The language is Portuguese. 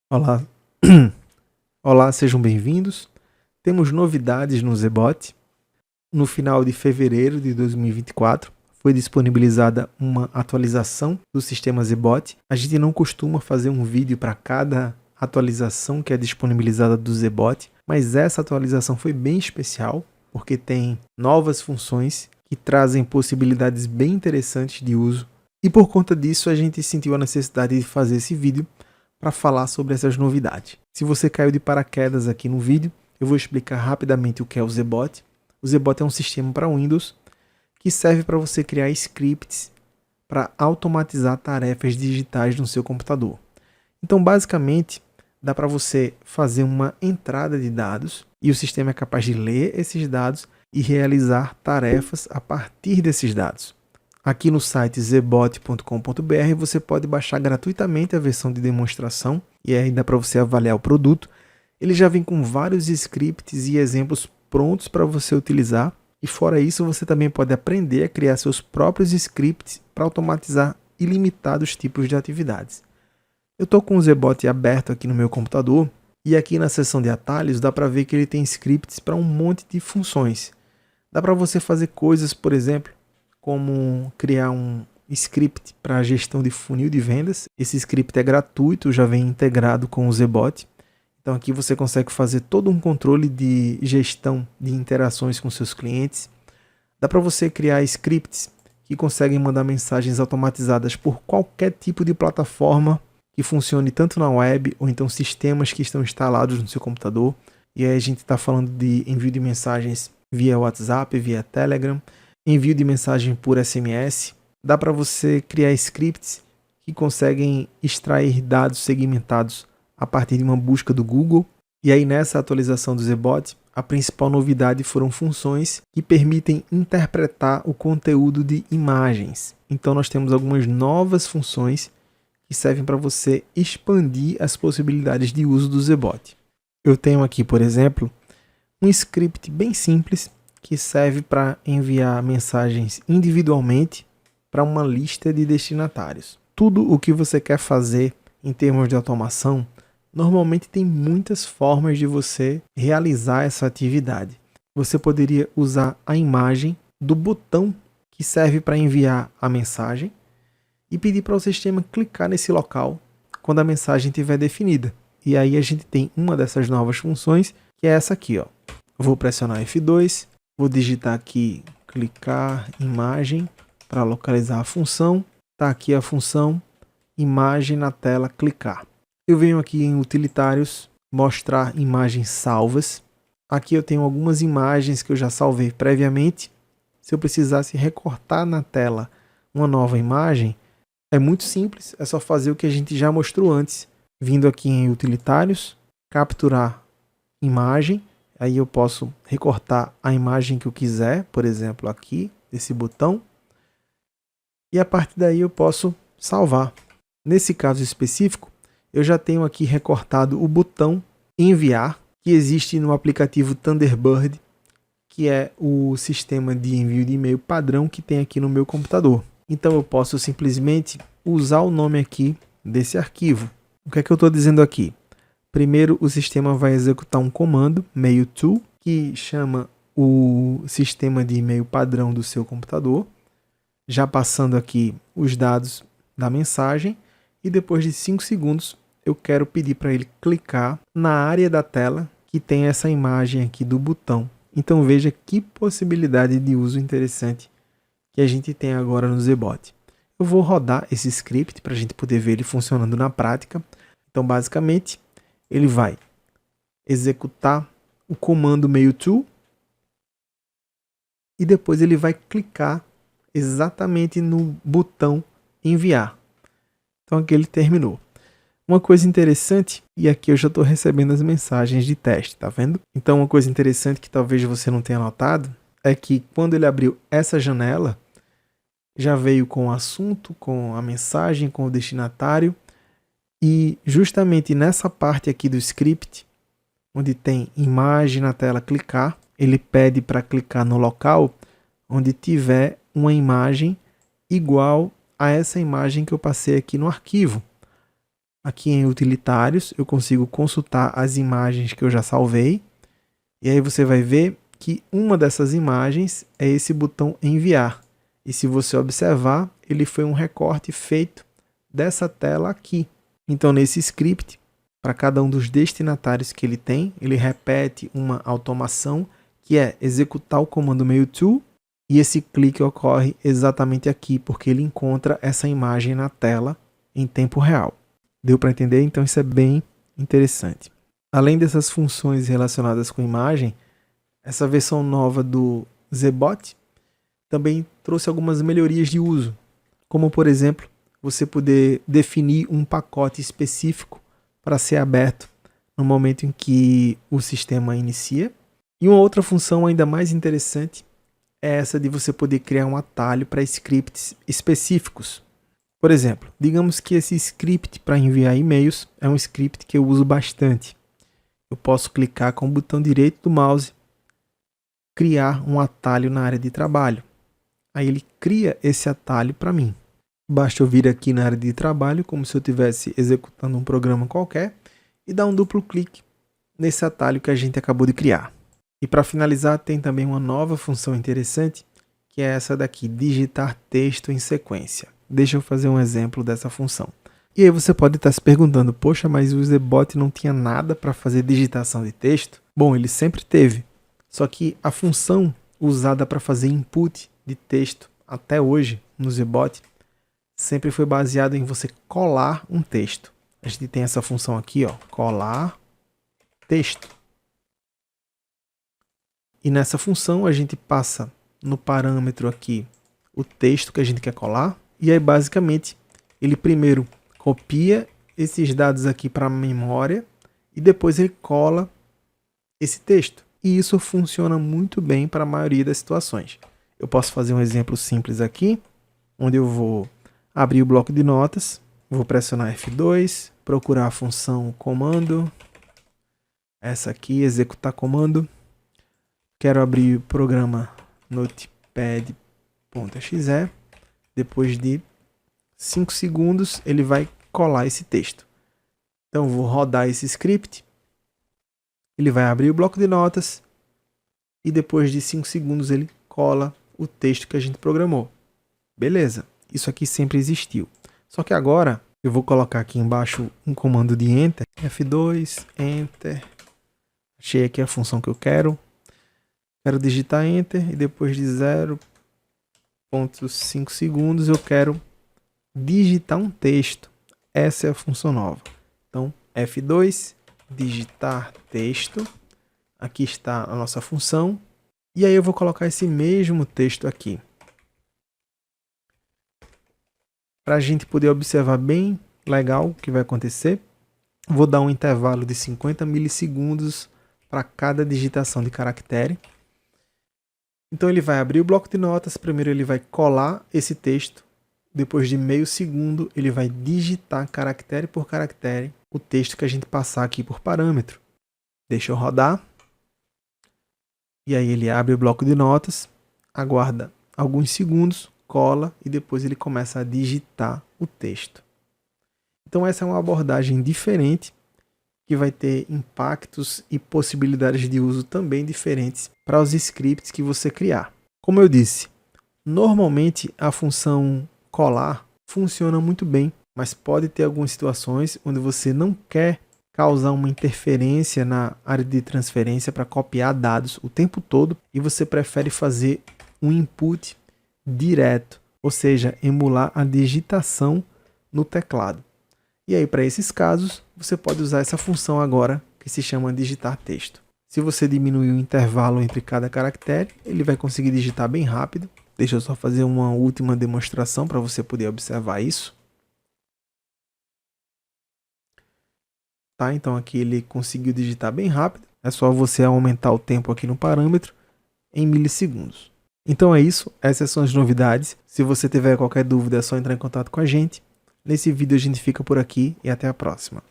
Olá, olá, sejam bem-vindos. Temos novidades no Zebot. No final de fevereiro de 2024, foi disponibilizada uma atualização do sistema Zebot. A gente não costuma fazer um vídeo para cada atualização que é disponibilizada do Zebot, mas essa atualização foi bem especial, porque tem novas funções que trazem possibilidades bem interessantes de uso. E por conta disso, a gente sentiu a necessidade de fazer esse vídeo para falar sobre essas novidades. Se você caiu de paraquedas aqui no vídeo, eu vou explicar rapidamente o que é o Zebot. O Zebot é um sistema para Windows que serve para você criar scripts para automatizar tarefas digitais no seu computador. Então, basicamente, dá para você fazer uma entrada de dados e o sistema é capaz de ler esses dados e realizar tarefas a partir desses dados. Aqui no site zebot.com.br você pode baixar gratuitamente a versão de demonstração e aí dá para você avaliar o produto. Ele já vem com vários scripts e exemplos prontos para você utilizar. E fora isso, você também pode aprender a criar seus próprios scripts para automatizar ilimitados tipos de atividades. Eu estou com o Zebot aberto aqui no meu computador e aqui na seção de atalhos dá para ver que ele tem scripts para um monte de funções. Dá para você fazer coisas, por exemplo, como criar um script para gestão de funil de vendas. Esse script é gratuito, já vem integrado com o Zebot. Então aqui você consegue fazer todo um controle de gestão de interações com seus clientes. Dá para você criar scripts que conseguem mandar mensagens automatizadas por qualquer tipo de plataforma que funcione tanto na web ou então sistemas que estão instalados no seu computador. E aí a gente está falando de envio de mensagens via WhatsApp, via Telegram, envio de mensagem por SMS. Dá para você criar scripts que conseguem extrair dados segmentados a partir de uma busca do Google. E aí nessa atualização do Zebot, a principal novidade foram funções que permitem interpretar o conteúdo de imagens. Então nós temos algumas novas funções que servem para você expandir as possibilidades de uso do Zebot. Eu tenho aqui, por exemplo, um script bem simples que serve para enviar mensagens individualmente para uma lista de destinatários. Tudo o que você quer fazer em termos de automação, normalmente tem muitas formas de você realizar essa atividade. Você poderia usar a imagem do botão que serve para enviar a mensagem e pedir para o sistema clicar nesse local quando a mensagem estiver definida. E aí a gente tem uma dessas novas funções, que é essa aqui, ó. Vou pressionar F2. Vou digitar aqui, clicar, imagem, para localizar a função. Está aqui a função, imagem na tela, clicar. Eu venho aqui em utilitários, mostrar imagens salvas. Aqui eu tenho algumas imagens que eu já salvei previamente. Se eu precisasse recortar na tela uma nova imagem, é muito simples, é só fazer o que a gente já mostrou antes. Vindo aqui em utilitários, capturar imagem. Aí eu posso recortar a imagem que eu quiser, por exemplo, aqui, desse botão. E a partir daí eu posso salvar. Nesse caso específico, eu já tenho aqui recortado o botão enviar, que existe no aplicativo Thunderbird, que é o sistema de envio de e-mail padrão que tem aqui no meu computador. Então eu posso simplesmente usar o nome aqui desse arquivo. O que é que eu estou dizendo aqui? Primeiro, o sistema vai executar um comando, mail to, que chama o sistema de e-mail padrão do seu computador, já passando aqui os dados da mensagem, e depois de 5 segundos eu quero pedir para ele clicar na área da tela que tem essa imagem aqui do botão. Então veja que possibilidade de uso interessante que a gente tem agora no Zebot. Eu vou rodar esse script para a gente poder ver ele funcionando na prática. Então basicamente ele vai executar o comando mail to e depois ele vai clicar exatamente no botão enviar. Então aqui ele terminou. Uma coisa interessante, e aqui eu já estou recebendo as mensagens de teste, tá vendo? Então uma coisa interessante que talvez você não tenha notado é que quando ele abriu essa janela, já veio com o assunto, com a mensagem, com o destinatário. E justamente nessa parte aqui do script, onde tem imagem na tela clicar, ele pede para clicar no local onde tiver uma imagem igual a essa imagem que eu passei aqui no arquivo. Aqui em utilitários, eu consigo consultar as imagens que eu já salvei. E aí você vai ver que uma dessas imagens é esse botão enviar. E se você observar, ele foi um recorte feito dessa tela aqui. Então, nesse script, para cada um dos destinatários que ele tem, ele repete uma automação que é executar o comando mail to, e esse clique ocorre exatamente aqui, porque ele encontra essa imagem na tela em tempo real. Deu para entender? Então isso é bem interessante. Além dessas funções relacionadas com imagem, essa versão nova do ZBot também trouxe algumas melhorias de uso, como por exemplo, você poder definir um pacote específico para ser aberto no momento em que o sistema inicia. E uma outra função ainda mais interessante é essa de você poder criar um atalho para scripts específicos. Por exemplo, digamos que esse script para enviar e-mails é um script que eu uso bastante. Eu posso clicar com o botão direito do mouse, criar um atalho na área de trabalho. Aí ele cria esse atalho para mim. Basta eu vir aqui na área de trabalho, como se eu estivesse executando um programa qualquer, e dar um duplo clique nesse atalho que a gente acabou de criar. E para finalizar, tem também uma nova função interessante, que é essa daqui, digitar texto em sequência. Deixa eu fazer um exemplo dessa função. E aí você pode estar se perguntando, poxa, mas o ZBot não tinha nada para fazer digitação de texto? Bom, ele sempre teve. Só que a função usada para fazer input de texto até hoje no ZBot sempre foi baseada em você colar um texto. A gente tem essa função aqui, ó, colar texto. E nessa função a gente passa no parâmetro aqui o texto que a gente quer colar. E aí basicamente ele primeiro copia esses dados aqui para a memória e depois ele cola esse texto. E isso funciona muito bem para a maioria das situações. Eu posso fazer um exemplo simples aqui, onde eu vou abrir o bloco de notas, vou pressionar F2, procurar a função comando, essa aqui, executar comando. Quero abrir o programa notepad.exe. Depois de 5 segundos, ele vai colar esse texto. Então, vou rodar esse script. Ele vai abrir o bloco de notas. E depois de 5 segundos, ele cola o texto que a gente programou. Beleza. Isso aqui sempre existiu. Só que agora, eu vou colocar aqui embaixo um comando de Enter. F2, Enter. Achei aqui a função que eu quero. Quero digitar Enter e depois de 0,5 segundos eu quero digitar um texto. Essa é a função nova. Então, F2, digitar texto. Aqui está a nossa função. E aí eu vou colocar esse mesmo texto aqui. Para a gente poder observar bem legal o que vai acontecer, vou dar um intervalo de 50 milissegundos para cada digitação de caractere. Então ele vai abrir o bloco de notas, primeiro ele vai colar esse texto, depois de meio segundo ele vai digitar caractere por caractere o texto que a gente passar aqui por parâmetro. Deixa eu rodar. E aí ele abre o bloco de notas, aguarda alguns segundos, cola e depois ele começa a digitar o texto. Então essa é uma abordagem diferente que vai ter impactos e possibilidades de uso também diferentes para os scripts que você criar. Como eu disse, normalmente a função colar funciona muito bem, mas pode ter algumas situações onde você não quer causar uma interferência na área de transferência para copiar dados o tempo todo e você prefere fazer um input direto, ou seja, emular a digitação no teclado. E aí, para esses casos, você pode usar essa função agora, que se chama digitar texto. Se você diminuir o intervalo entre cada caractere, ele vai conseguir digitar bem rápido. Deixa eu só fazer uma última demonstração para você poder observar isso. Tá, então aqui ele conseguiu digitar bem rápido. É só você aumentar o tempo aqui no parâmetro em milissegundos. Então é isso, essas são as novidades. Se você tiver qualquer dúvida, é só entrar em contato com a gente. Nesse vídeo a gente fica por aqui e até a próxima.